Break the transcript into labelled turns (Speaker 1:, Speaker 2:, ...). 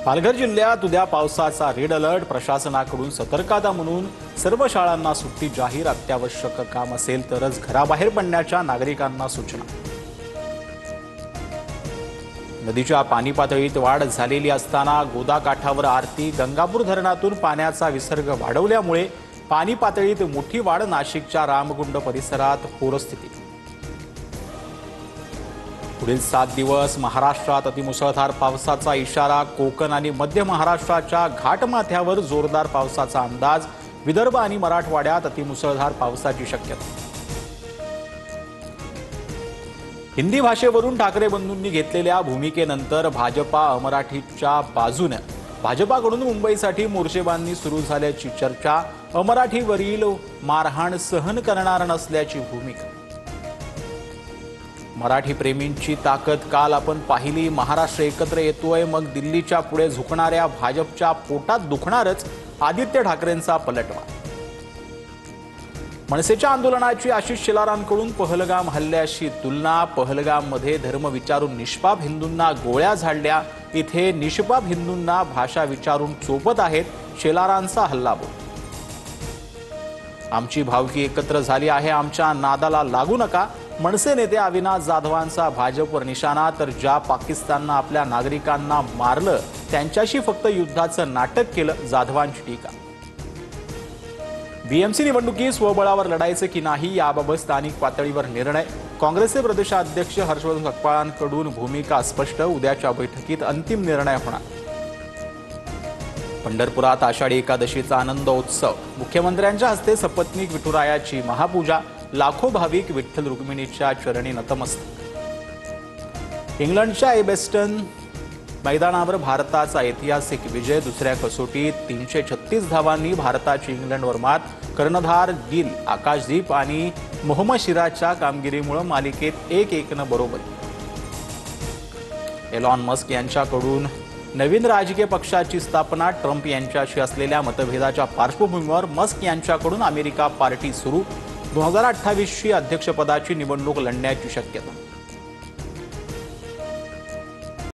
Speaker 1: पालघर जिल्ह्यात उद्या पावसाचा रेड अलर्ट. प्रशासनाकडून सतर्कता म्हणून सर्व शाळांना सुट्टी जाहीर. अत्यावश्यक काम असेल तरच घराबाहेर पडण्याच्या नागरिकांना सूचना. नदीच्या पाणी पातळीत वाढ झालेली असताना गोदा काठावर आरती. गंगापूर धरणातून पाण्याचा विसर्ग वाढवल्यामुळे पाणी पातळीत मोठी वाढ. नाशिकच्या रामकुंड परिसरात पूरस्थिती. पुढील 7 दिवस महाराष्ट्रात अतिमुसळधार पावसाचा इशारा. कोकण आणि मध्य महाराष्ट्राच्या घाटमाथ्यावर जोरदार पावसाचा अंदाज. विदर्भ आणि मराठवाड्यात अतिमुसळधार पावसाची शक्यता. हिंदी भाषेवरून ठाकरे बंधूंनी घेतलेल्या भूमिकेनंतर भाजपा अमराठीच्या बाजूने. भाजपाकडून मुंबईसाठी मोर्चेबांधणी सुरू झाल्याची चर्चा. अमराठीवरील मारहाण सहन करणार नसल्याची भूमिका. मराठी प्रेमींची ताकद काल आपण पाहिली. महाराष्ट्र एकत्र येतोय, मग दिल्लीच्या पुढे झुकणाऱ्या भाजपच्या पोटात दुखणारच. आदित्य ठाकरेंचा पलटवार. मनसेच्या आंदोलनाची आशिष शेलारांकडून पहलगाम हल्ल्याशी तुलना. पहलगाममध्ये धर्म विचारून निष्पाप हिंदूंना गोळ्या झाडल्या. इथे निष्पाप हिंदूंना भाषा विचारून चोपत आहेत. शेलारांचा हल्लाबोल. आमची भावकी एकत्र झाली आहे, आमच्या नादाला लागू नका. मनसे नेते अविनाश जाधवांचा भाजपवर निशाणा. तर ज्या पाकिस्ताननं आपल्या नागरिकांना मारलं त्यांच्याशी फक्त युद्धाचं नाटक केलं, जाधवांची टीका. बीएमसी निवडणुकी स्वबळावर लढायचं की नाही याबाबत स्थानिक पातळीवर निर्णय. काँग्रेसचे प्रदेशाध्यक्ष हर्षवर्धन सकपाळांकडून भूमिका स्पष्ट. उद्याच्या बैठकीत अंतिम निर्णय होणार. पंढरपुरात आषाढी एकादशीचा आनंदोत्सव. मुख्यमंत्र्यांच्या हस्ते सपत्नीक विठुरायाची महापूजा. लाखो भाविक विठ्ठल रुक्मिणीच्या चरणी नतमस्तक. इंग्लंडच्या एबेस्टन मैदानावर भारताचा ऐतिहासिक विजय. दुसऱ्या कसोटीत 336 धावांनी भारताची इंग्लंडवर मात. कर्णधार गिल, आकाशदीप आणि मोहम्मद सिराजच्या कामगिरीमुळे मालिकेत 1-1 बरोबरी. एलॉन मस्क यांच्याकडून नवीन राजकीय पक्षाची स्थापना. ट्रम्प यांच्याशी असलेल्या मतभेदाच्या पार्श्वभूमीवर मस्क यांच्याकडून अमेरिका पार्टी सुरू. 2028ची अध्यक्षपदाची निवडणूक लढण्याची शक्यता.